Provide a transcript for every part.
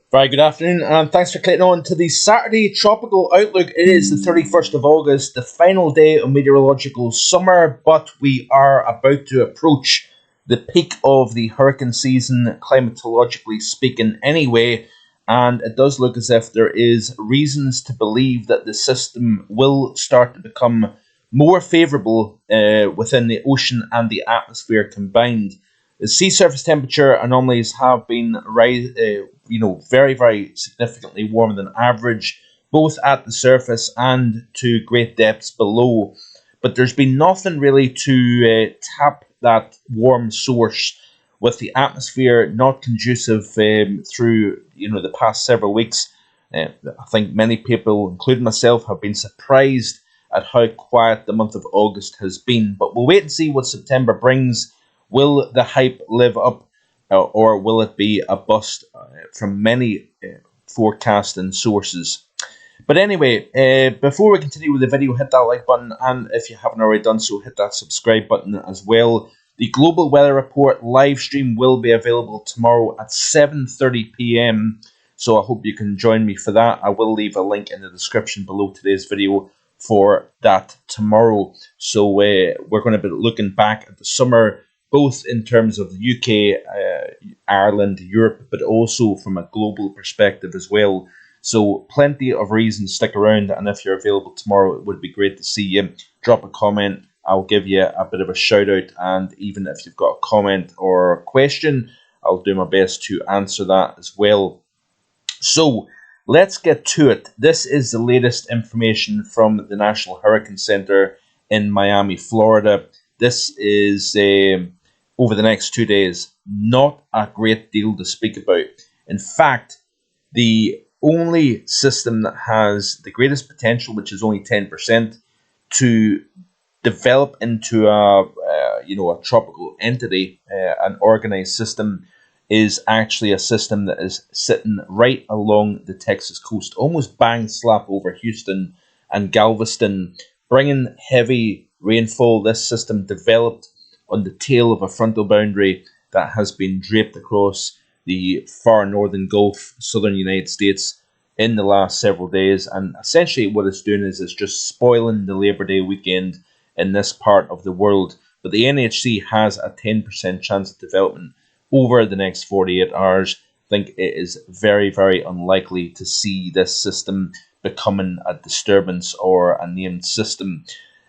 Very good afternoon, and thanks for clicking on to the Saturday Tropical Outlook. It is the 31st of August, the final day of meteorological summer, but we are about to approach the peak of the hurricane season, climatologically speaking, anyway. And it does look as if there is reasons to believe that the system will start to become more favourable within the ocean and the atmosphere combined. The sea surface temperature anomalies have been very, very significantly warmer than average, both at the surface and to great depths below. But there's been nothing really to tap that warm source, with the atmosphere not conducive through the past several weeks. I think many people, including myself, have been surprised at how quiet the month of August has been. But we'll wait and see what September brings. Will the hype live up, or will it be a bust from many forecasting sources? But anyway, before we continue with the video, hit that like button, and if you haven't already done so, hit that subscribe button as well. The Global Weather Report live stream will be available tomorrow at 7:30 p.m. So I hope you can join me for that. I will leave a link in the description below today's video for that tomorrow. So we're going to be looking back at the summer, both in terms of the UK, Ireland, Europe, but also from a global perspective as well. So plenty of reasons to stick around, and if you're available tomorrow, it would be great to see you. Drop a comment. I'll give you a bit of a shout out, and even if you've got a comment or a question, I'll do my best to answer that as well. So let's get to it. This is the latest information from the National Hurricane Center in Miami, Florida. This is over the next 2 days. Not a great deal to speak about. In fact, the only system that has the greatest potential, which is only 10%, to develop into a tropical entity, an organized system, is actually a system that is sitting right along the Texas coast, almost bang slap over Houston and Galveston, bringing heavy rainfall. This system developed on the tail of a frontal boundary that has been draped across the far northern Gulf, southern United States, in the last several days. And essentially what it's doing is it's just spoiling the Labor Day weekend in this part of the world. But the NHC has a 10% chance of development over the next 48 hours. I think it is very, very unlikely to see this system becoming a disturbance or a named system.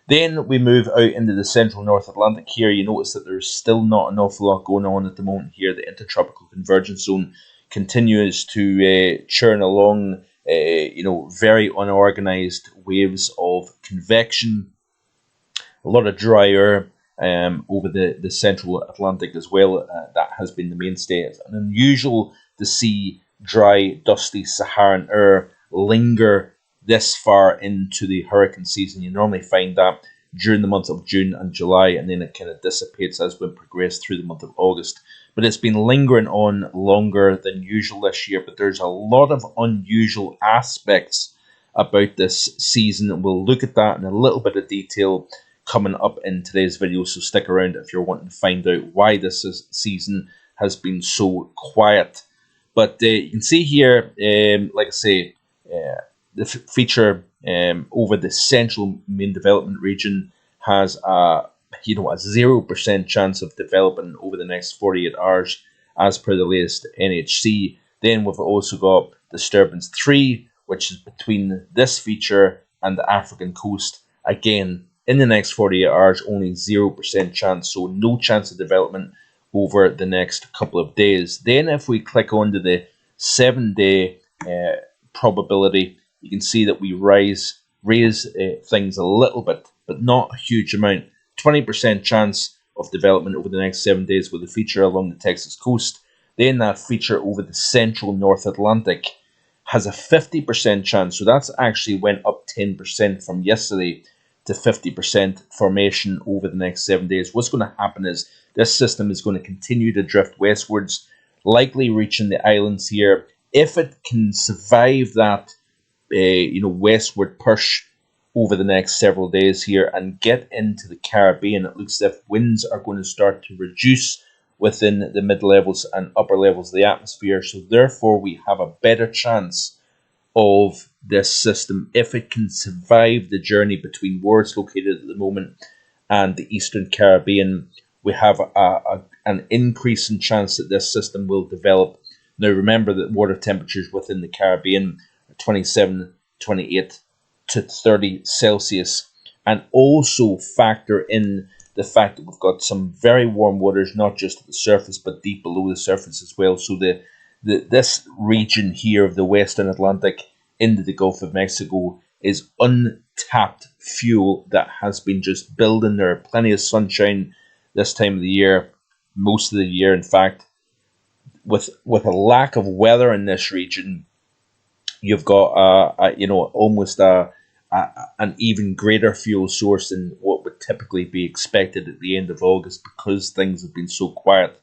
Then we move out into the central North Atlantic here. You notice that there's still not an awful lot going on at the moment here. The intertropical convergence zone continues to churn along, very unorganized waves of convection. A lot of dry air over the central Atlantic as well. That has been the mainstay. It's unusual to see dry, dusty Saharan air linger this far into the hurricane season. You normally find that during the month of June and July, and then it kind of dissipates as we progress through the month of August. But it's been lingering on longer than usual this year, but there's a lot of unusual aspects about this season. We'll look at that in a little bit of detail coming up in today's video, so stick around if you're wanting to find out why this season has been so quiet. But you can see here, like I say, the feature over the central main development region has a 0% chance of developing over the next 48 hours, as per the latest NHC. Then we've also got disturbance 3, which is between this feature and the African coast. Again, in the next 48 hours, only 0% chance, so no chance of development over the next couple of days. Then if we click onto the 7-day probability, you can see that we raise things a little bit, but not a huge amount. 20% chance of development over the next 7 days with a feature along the Texas coast. Then that feature over the central North Atlantic has a 50% chance, so that's actually went up 10% from yesterday to 50% formation over the next 7 days. What's going to happen is this system is going to continue to drift westwards, likely reaching the islands here. If it can survive that westward push over the next several days here and get into the Caribbean, it looks as if winds are going to start to reduce within the mid-levels and upper levels of the atmosphere. So therefore, we have a better chance of this system, if it can survive the journey between where it's located at the moment and the Eastern Caribbean. We have an increase in chance that this system will develop. Now remember that water temperatures within the Caribbean are 27, 28 to 30 Celsius, and also factor in the fact that we've got some very warm waters, not just at the surface, but deep below the surface as well. So this region here of the Western Atlantic into the Gulf of Mexico is untapped fuel that has been just building. There are plenty of sunshine this time of the year, most of the year, in fact. With a lack of weather in this region, you've got almost an even greater fuel source than what would typically be expected at the end of August, because things have been so quiet.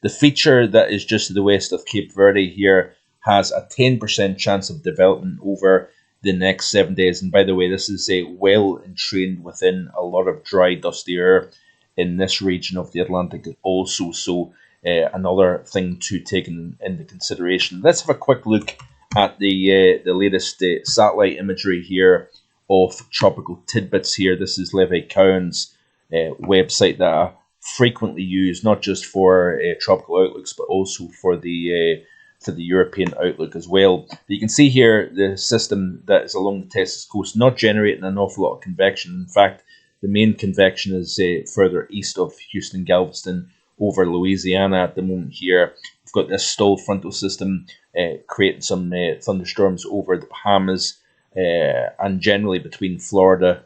The feature that is just to the west of Cape Verde here has a 10% chance of development over the next 7 days. And by the way, this is well entrained within a lot of dry, dusty air in this region of the Atlantic also. So another thing to take into consideration. Let's have a quick look at the latest satellite imagery here of tropical tidbits here. This is Levi Cowan's website that I frequently use, not just for tropical outlooks, but also for the European outlook as well. But you can see here the system that is along the Texas coast not generating an awful lot of convection. In fact, the main convection is further east of Houston, Galveston, over Louisiana at the moment here. We've got this stalled frontal system creating some thunderstorms over the Bahamas and generally between Florida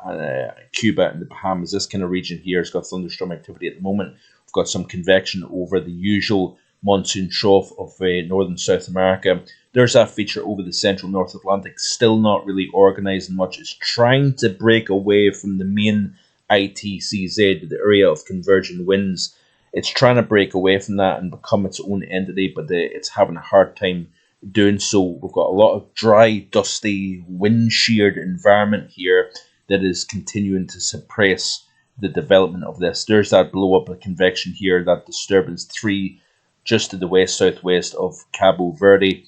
and Cuba and the Bahamas. This kind of region here has got thunderstorm activity at the moment. We've got some convection over the usual monsoon trough of northern South America. There's that feature over the central North Atlantic, still not really organising much. It's trying to break away from the main ITCZ, the area of converging winds. It's trying to break away from that and become its own entity, but it's having a hard time doing so. We've got a lot of dry, dusty, wind-sheared environment here that is continuing to suppress the development of this. There's that blow-up of convection here, that disturbance 3 just to the west-southwest of Cabo Verde.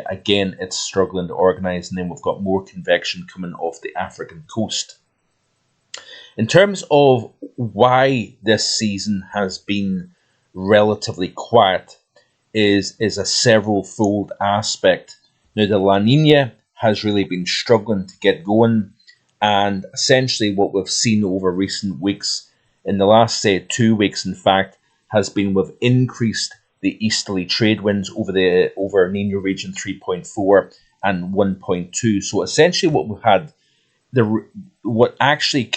Again, it's struggling to organise, and then we've got more convection coming off the African coast. In terms of why this season has been relatively quiet is a several-fold aspect. Now, the La Nina has really been struggling to get going, and essentially what we've seen over recent weeks, in the last, 2 weeks, in fact, has been we've increased the easterly trade winds over Nino region 3.4 and 1.2. So essentially what we've had, what actually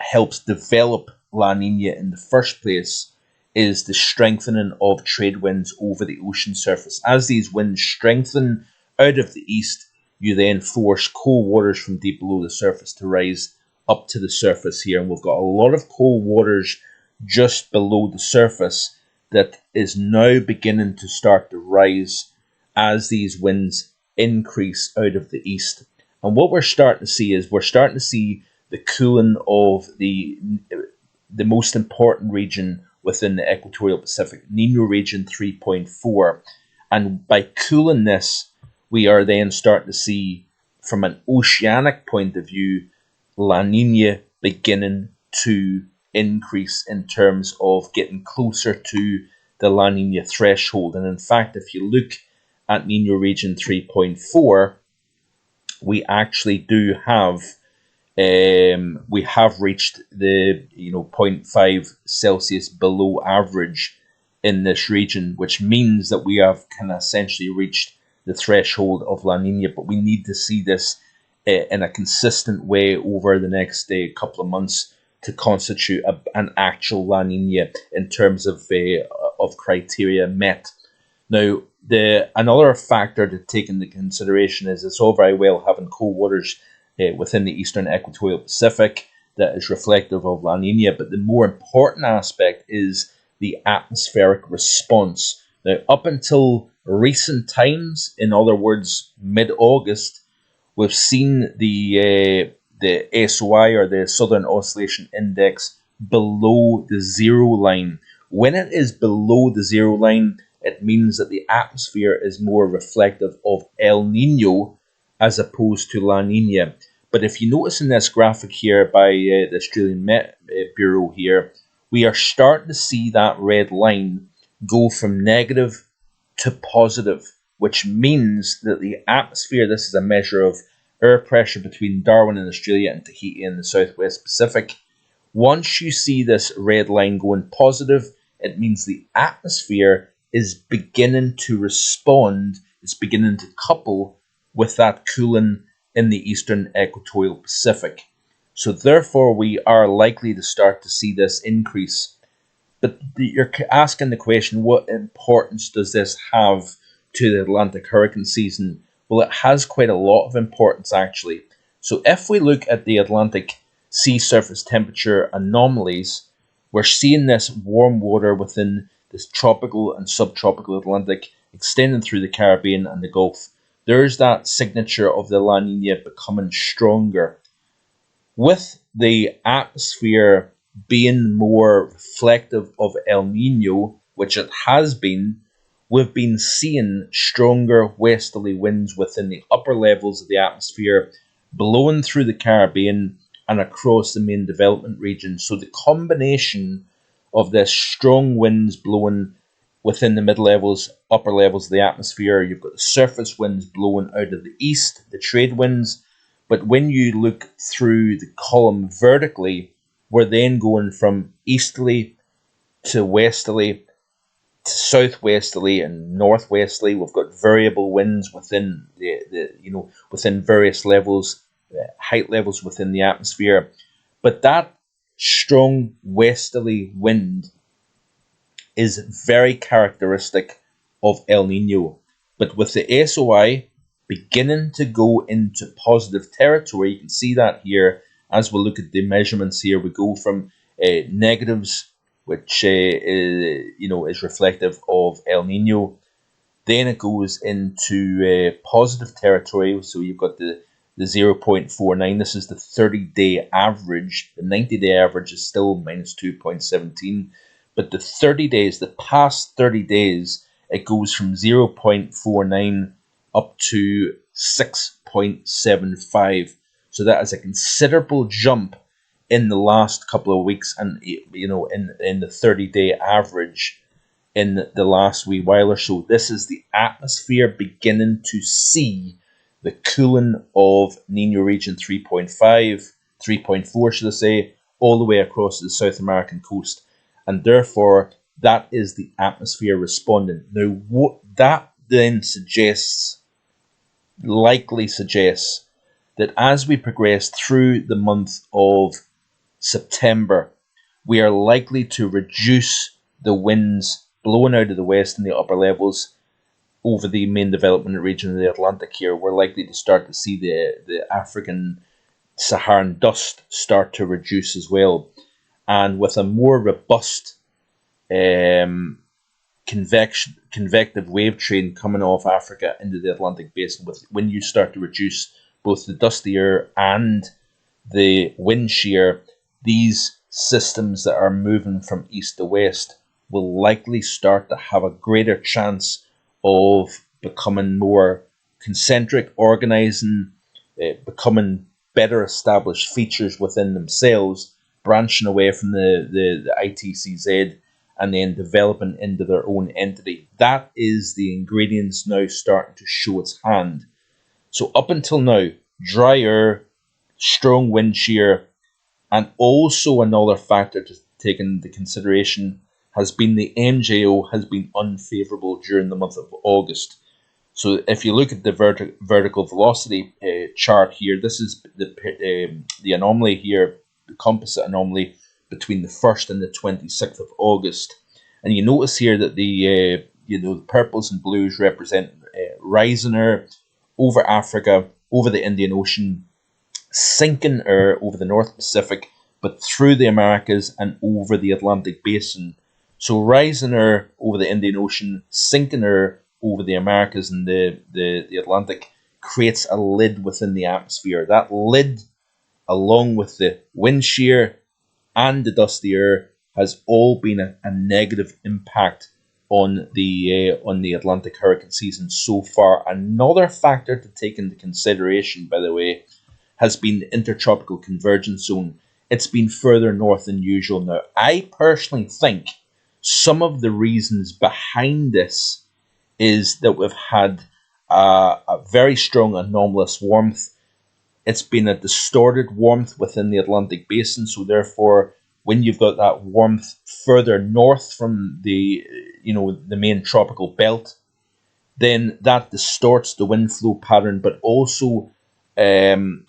helps develop La Nina in the first place is the strengthening of trade winds over the ocean surface. As these winds strengthen out of the east, you then force cold waters from deep below the surface to rise up to the surface here. And we've got a lot of cold waters just below the surface that is now beginning to start to rise as these winds increase out of the east. And what we're starting to see is the cooling of the most important region within the equatorial Pacific, Nino region 3.4. And by cooling this, we are then starting to see, from an oceanic point of view, La Nina beginning to increase in terms of getting closer to the La Nina threshold. And in fact, if you look at Nino region 3.4, we actually do have we have reached the 0.5 Celsius below average in this region, which means that we have kind of essentially reached the threshold of La Nina. But we need to see this in a consistent way over the next couple of months to constitute an actual La Nina in terms of criteria met. Now, another factor to take into consideration is it's all very well having cold waters within the eastern equatorial Pacific that is reflective of La Nina, but the more important aspect is the atmospheric response. Now, up until recent times, in other words, mid-August, we've seen the SOI, or the Southern Oscillation Index, below the zero line. When it is below the zero line, it means that the atmosphere is more reflective of El Nino as opposed to La Nina. But if you notice in this graphic here by the Australian Met Bureau here, we are starting to see that red line go from negative to positive, which means that the atmosphere, this is a measure of air pressure between Darwin in Australia and Tahiti in the Southwest Pacific. Once you see this red line going positive, it means the atmosphere is beginning to respond, it's beginning to couple with that cooling in the eastern equatorial Pacific. So therefore, we are likely to start to see this increase. But you're asking the question, what importance does this have to the Atlantic hurricane season? Well, it has quite a lot of importance, actually. So if we look at the Atlantic sea surface temperature anomalies, we're seeing this warm water within this tropical and subtropical Atlantic extending through the Caribbean and the Gulf. There's that signature of the La Nina becoming stronger. With the atmosphere being more reflective of El Nino, which it has been, we've been seeing stronger westerly winds within the upper levels of the atmosphere, blowing through the Caribbean and across the main development region. So the combination of this strong winds blowing within the mid levels, upper levels of the atmosphere, you've got the surface winds blowing out of the east, the trade winds. But when you look through the column vertically, we're then going from easterly to westerly to southwesterly and northwesterly. We've got variable winds within within various levels, height levels within the atmosphere. But that strong westerly wind is very characteristic of El Nino. But with the SOI beginning to go into positive territory, you can see that here as we look at the measurements here. We go from negatives, which is reflective of El Nino. Then it goes into positive territory. So you've got the 0.49. This is the 30-day average. The 90-day average is still minus 2.17. But the 30 days, the past 30 days, it goes from 0.49 up to 6.75. So that is a considerable jump in the last couple of weeks, and in the 30-day average in the last wee while or so. This is the atmosphere beginning to see the cooling of Nino region 3.5, 3.4 should I say, all the way across the South American coast. And therefore, that is the atmosphere responding. Now, what that then likely suggests that as we progress through the month of September, we are likely to reduce the winds blowing out of the west in the upper levels over the main development region of the Atlantic here. We're likely to start to see the African Saharan dust start to reduce as well. And with a more robust convective wave train coming off Africa into the Atlantic basin, when you start to reduce both the dusty air and the wind shear, these systems that are moving from east to west will likely start to have a greater chance of becoming more concentric, organizing, becoming better established features within themselves, branching away from the ITCZ and then developing into their own entity. That is the ingredients now starting to show its hand. So up until now, dry air, strong wind shear, and also another factor to take into consideration has been the MJO has been unfavourable during the month of August. So if you look at the vertical velocity chart here, this is the anomaly here, the composite anomaly between the 1st and the 26th of August. And you notice here that the purples and blues represent rising air over Africa, over the Indian Ocean, sinking air over the North Pacific, but through the Americas and over the Atlantic basin. So rising air over the Indian Ocean, sinking air over the Americas and the Atlantic creates a lid within the atmosphere. That lid, along with the wind shear, and the dusty air has all been a negative impact on the Atlantic hurricane season so far. Another factor to take into consideration, by the way, has been the intertropical convergence zone. It's been further north than usual now. I personally think some of the reasons behind this is that we've had a very strong anomalous warmth. It's been a distorted warmth within the Atlantic basin, so therefore, when you've got that warmth further north from the main tropical belt, then that distorts the wind flow pattern, but also um,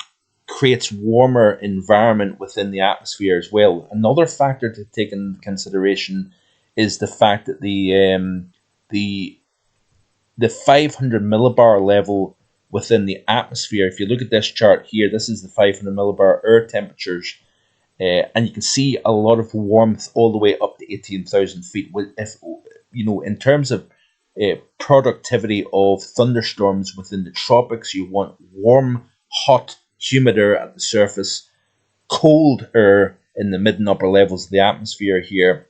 creates warmer environment within the atmosphere as well. Another factor to take into consideration is the fact that the 500 millibar level within the atmosphere. If you look at this chart here, this is the 500 millibar air temperatures, and you can see a lot of warmth all the way up to 18,000 feet. If in terms of productivity of thunderstorms within the tropics, you want warm, hot, humid air at the surface, cold air in the mid and upper levels of the atmosphere here,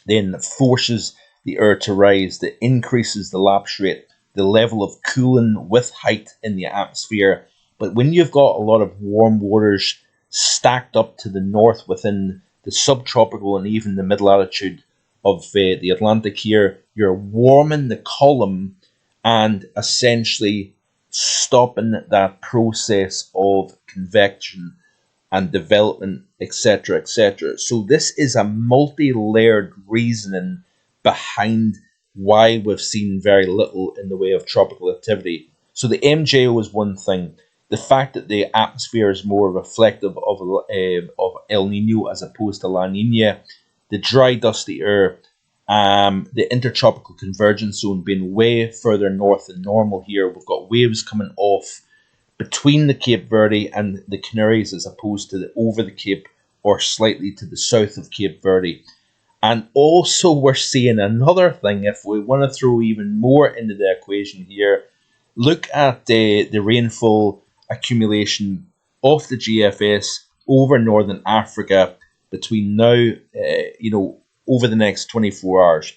then forces the air to rise, that increases the lapse rate, the level of cooling with height in the atmosphere. But when you've got a lot of warm waters stacked up to the north within the subtropical and even the mid latitude of the Atlantic here, you're warming the column and essentially stopping that process of convection and development, etc., etc. So this is a multi-layered reasoning behind why we've seen very little in the way of tropical activity. So the MJO is one thing. The fact that the atmosphere is more reflective of El Nino as opposed to La Nina, the dry, dusty air, the intertropical convergence zone being way further north than normal here. We've got waves coming off between the Cape Verde and the Canaries as opposed to over the Cape or slightly to the south of Cape Verde. And also we're seeing another thing, if we want to throw even more into the equation here, look at the rainfall accumulation of the GFS over Northern Africa between now, over the next 24 hours.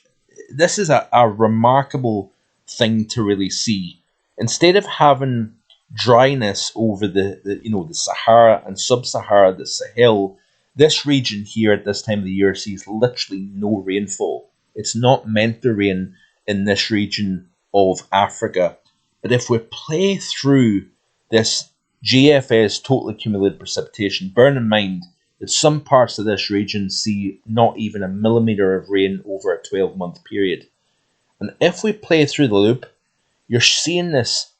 This is a remarkable thing to really see. Instead of having dryness over the Sahara and Sub-Sahara, the Sahel, this region here at this time of the year sees literally no rainfall. It's not meant to rain in this region of Africa. But if we play through this GFS total accumulated precipitation, bear in mind that some parts of this region see not even a millimetre of rain over a 12-month period. And if we play through the loop, you're seeing this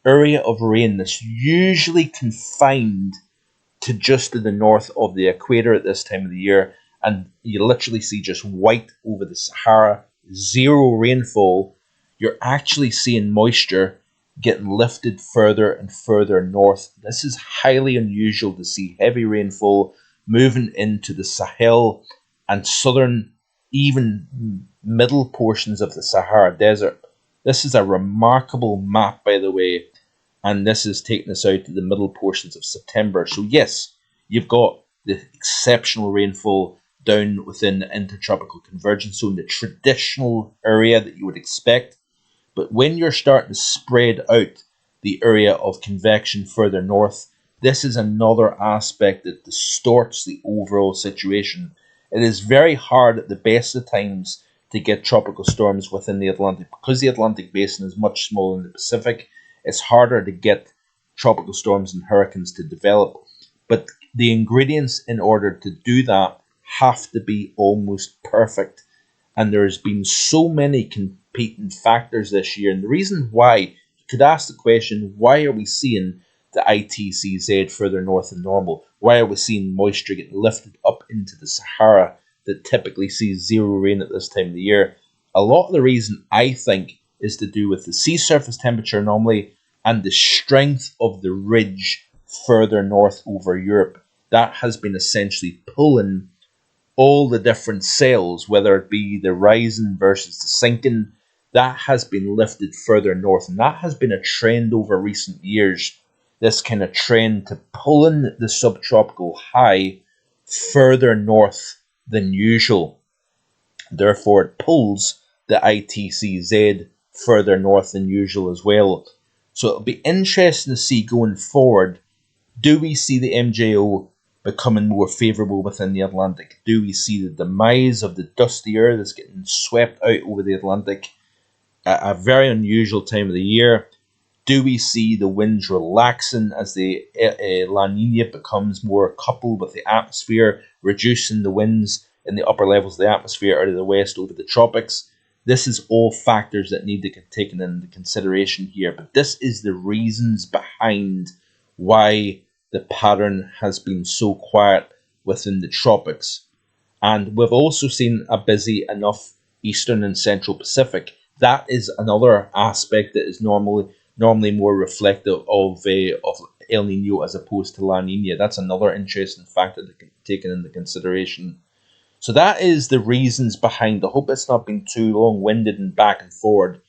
area of rain that's usually confined to just to the north of the equator at this time of the year, and you literally see just white over the Sahara, zero rainfall. You're actually seeing moisture getting lifted further and further north. This is highly unusual to see heavy rainfall moving into the Sahel and southern, even middle portions of the Sahara Desert. This is a remarkable map, by the way, and this is taking us out to the middle portions of September. So yes, you've got the exceptional rainfall down within the intertropical convergence zone, the traditional area that you would expect. But when you're starting to spread out the area of convection further north, this is another aspect that distorts the overall situation. It is very hard at the best of times to get tropical storms within the Atlantic. Because the Atlantic basin is much smaller than the Pacific, it's harder to get tropical storms and hurricanes to develop. But the ingredients in order to do that have to be almost perfect. And there's been so many competing factors this year. And the reason why, you could ask the question, why are we seeing the ITCZ further north than normal? Why are we seeing moisture getting lifted up into the Sahara that typically sees zero rain at this time of the year? A lot of the reason, I think, is to do with the sea surface temperature anomaly and the strength of the ridge further north over Europe. That has been essentially pulling all the different sails, whether it be the rising versus the sinking, that has been lifted further north. And that has been a trend over recent years, this kind of trend to pulling the subtropical high further north than usual. Therefore, it pulls the ITCZ further north than usual as well. So it'll be interesting to see going forward, do we see the MJO becoming more favourable within the Atlantic? Do we see the demise of the dusty air that's getting swept out over the Atlantic at a very unusual time of the year? Do we see the winds relaxing as the La Nina becomes more coupled with the atmosphere, reducing the winds in the upper levels of the atmosphere out of the west over the tropics? This is all factors that need to get taken into consideration here, but this is the reasons behind why the pattern has been so quiet within the tropics. And we've also seen a busy enough Eastern and Central Pacific. That is another aspect that is normally more reflective of El Nino as opposed to La Nina. That's another interesting factor to be taken into consideration. So that is the reasons behind. I hope it's not been too long-winded and back and forward,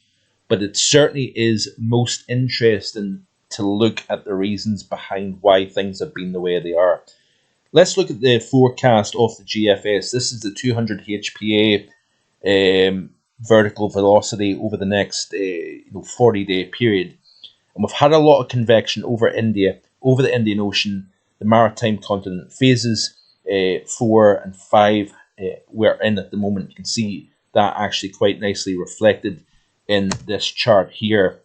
but it certainly is most interesting to look at the reasons behind why things have been the way they are. Let's look at the forecast of the GFS. This is the 200 HPA vertical velocity over the next 40-day period. And we've had a lot of convection over India, over the Indian Ocean, the maritime continent. Phases 4 and 5 we're in at the moment. You can see that actually quite nicely reflected in this chart here.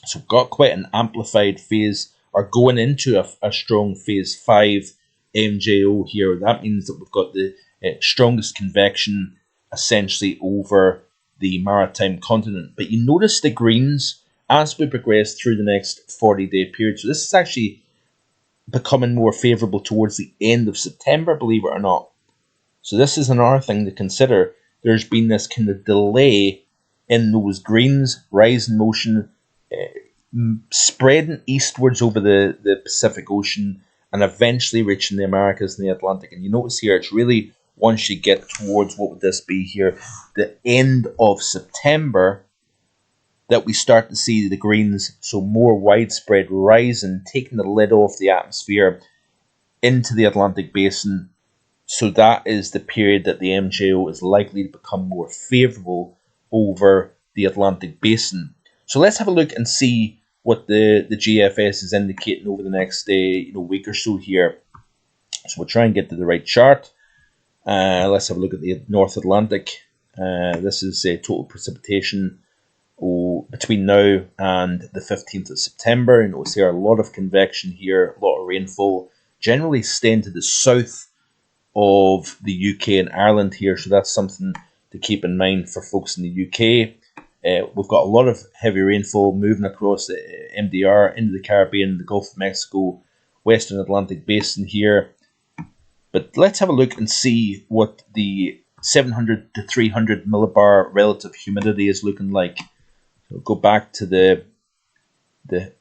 So we've got quite an amplified phase, or going into a strong phase 5 MJO here. That means that we've got the strongest convection essentially over the maritime continent. But you notice the greens as we progress through the next 40-day period. So this is actually becoming more favourable towards the end of September, believe it or not. So this is another thing to consider. There's been this kind of delay in those greens, rise in motion, spreading eastwards over the Pacific Ocean and eventually reaching the Americas and the Atlantic. And you notice here, it's really once you get towards, what would this be here, the end of September, that we start to see the greens, so more widespread rising, taking the lid off the atmosphere into the Atlantic basin. So that is the period that the MJO is likely to become more favourable over the Atlantic basin. So let's have a look and see what the GFS is indicating over the next week or so here. So we'll try and get to the right chart. Let's have a look at the North Atlantic. This is total precipitation between now and the 15th of September. You notice here a lot of convection here, a lot of rainfall, generally staying to the south of the UK and Ireland here. So that's something to keep in mind for folks in the UK. We've got a lot of heavy rainfall moving across the MDR into the Caribbean, the Gulf of Mexico, Western Atlantic basin here. But let's have a look and see what the 700 to 300 millibar relative humidity is looking like. So go back to the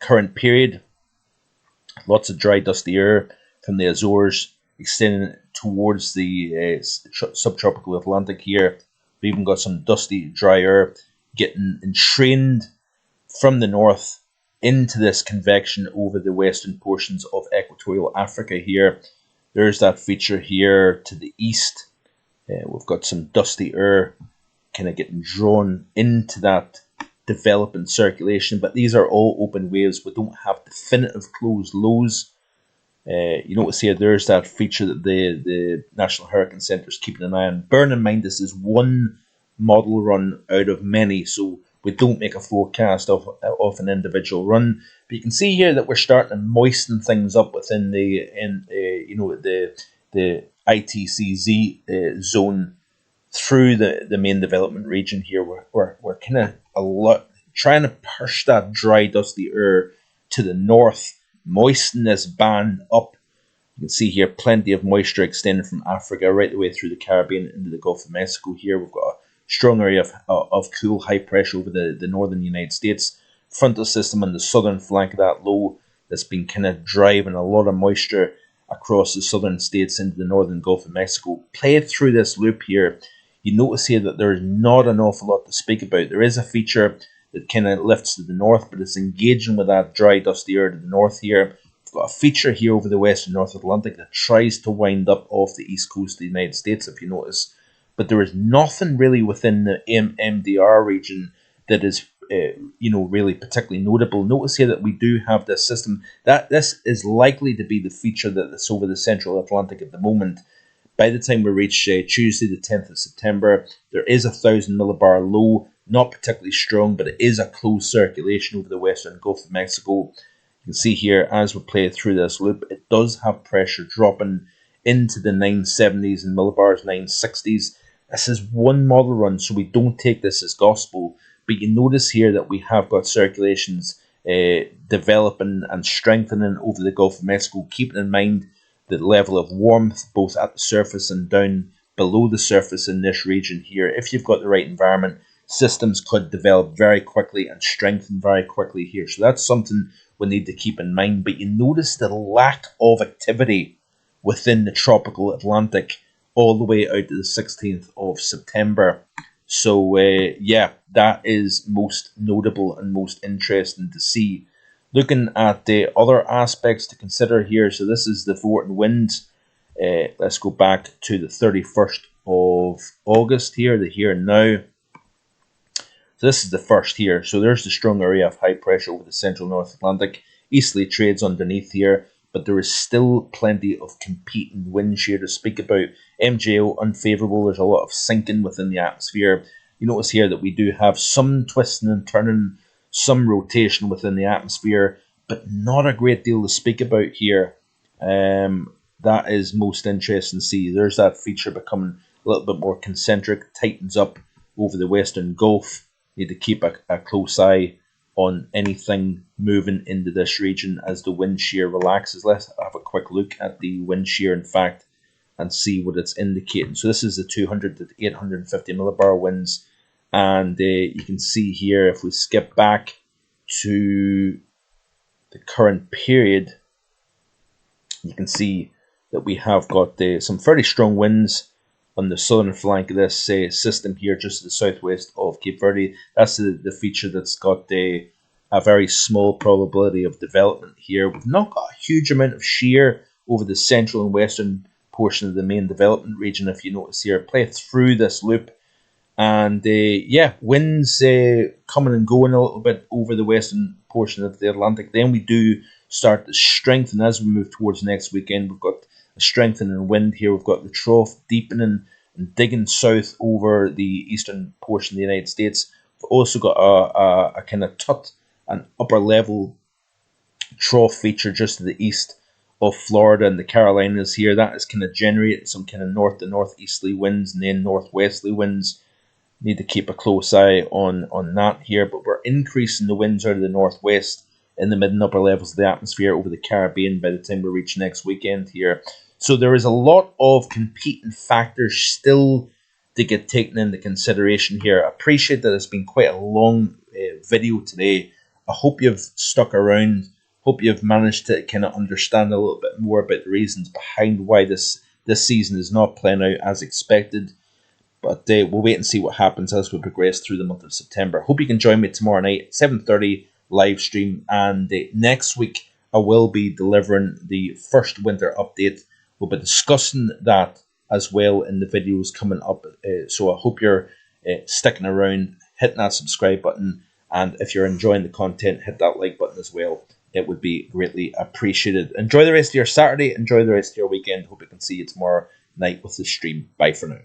current period. Lots of dry, dusty air from the Azores extending towards the subtropical Atlantic here. We've even got some dusty, dry air getting entrained from the north into this convection over the western portions of equatorial Africa here. There's that feature here to the east. We've got some dusty air kind of getting drawn into that developing circulation, but these are all open waves. We don't have definitive closed lows. You notice here, there's that feature that the National Hurricane Centre is keeping an eye on. Bear in mind, this is one model run out of many, so we don't make a forecast of an individual run. But you can see here that we're starting to moisten things up within the ITCZ zone through the main development region here. We're kind of trying to push that dry, dusty air to the north, moisten this band up. You can see here plenty of moisture extending from Africa right the way through the Caribbean into the Gulf of Mexico here. We've got a strong area of cool high pressure over the northern United States. Frontal system on the southern flank of that low that's been kind of driving a lot of moisture across the southern states into the northern Gulf of Mexico. Played through this loop here, you notice here that there's not an awful lot to speak about. There is a feature that kind of lifts to the north, but it's engaging with that dry, dusty air to the north here, got a feature here over the western North Atlantic that tries to wind up off the east coast of the United States, if you notice. But there is nothing really within the MDR region that is, really particularly notable. Notice here that we do have this system. That this is likely to be the feature that's over the central Atlantic at the moment. By the time we reach Tuesday, the 10th of September, there is a 1,000 millibar low, not particularly strong, but it is a closed circulation over the western Gulf of Mexico. You can see here, as we play through this loop, it does have pressure dropping into the 970s and millibars, 960s. This is one model run, so we don't take this as gospel. But you notice here that we have got circulations developing and strengthening over the Gulf of Mexico, keeping in mind the level of warmth both at the surface and down below the surface in this region here. If you've got the right environment, systems could develop very quickly and strengthen very quickly here. So that's something we need to keep in mind. But you notice the lack of activity within the tropical Atlantic all the way out to the 16th of September. So, that is most notable and most interesting to see. Looking at the other aspects to consider here, so this is the Vogan winds. Let's go back to the 31st of August here, the here and now. So this is the first here. So there's the strong area of high pressure over the central North Atlantic. Easterly trades underneath here, but there is still plenty of competing wind shear to speak about. MJO unfavourable. There's a lot of sinking within the atmosphere. You notice here that we do have some twisting and turning, some rotation within the atmosphere, but not a great deal to speak about here. That is most interesting to see. There's that feature becoming a little bit more concentric, tightens up over the western Gulf. Need to keep a close eye on anything moving into this region as the wind shear relaxes. Let's have a quick look at the wind shear, in fact, and see what it's indicating. So this is the 200 to 850 millibar winds. And you can see here, if we skip back to the current period, you can see that we have got some fairly strong winds on the southern flank of this system here, just to the southwest of Cape Verde. That's the feature that's got a very small probability of development here. We've not got a huge amount of shear over the central and western portion of the main development region, if you notice here. Play through this loop, and winds coming and going a little bit over the western portion of the Atlantic. Then we do start to strengthen as we move towards next weekend. We've got a strengthening wind here. We've got the trough deepening and digging south over the eastern portion of the United States. We've also got a kind of an upper level trough feature just to the east of Florida and the Carolinas here. That is kind of generating some kind of north to northeasterly winds and then northwesterly winds. Need to keep a close eye on that here, but we're increasing the winds out of the northwest in the mid and upper levels of the atmosphere over the Caribbean by the time we reach next weekend here. So there is a lot of competing factors still to get taken into consideration here. I appreciate that it's been quite a long video today. I hope you've stuck around. Hope you've managed to kind of understand a little bit more about the reasons behind why this season is not playing out as expected. But we'll wait and see what happens as we progress through the month of September. Hope you can join me tomorrow night at 7:30 live stream. And next week, I will be delivering the first winter update. We'll be discussing that as well in the videos coming up. So I hope you're sticking around, hitting that subscribe button. And if you're enjoying the content, hit that like button as well. It would be greatly appreciated. Enjoy the rest of your Saturday. Enjoy the rest of your weekend. Hope I can see you tomorrow night with the stream. Bye for now.